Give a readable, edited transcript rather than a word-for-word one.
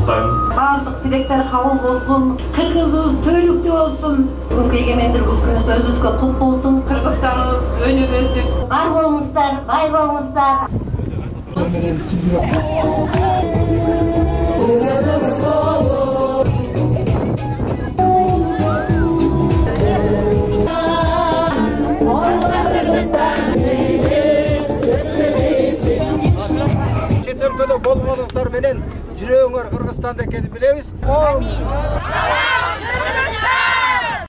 куттуктайм. Бардык тилектер кабыл болсун. Кыргызыбыз түбөлүктүү болсун. Бүгүнкү эгемендүүлүк күнүбүз өзүбүзгө кут болсун. Кыргызстаныбыз өнүп өсүп, бар болуңуздар, бай болуңуздар. Чет өлкөдө болгондуктар менен жүрөгүңөр Кыргызстанда экенин билебиз.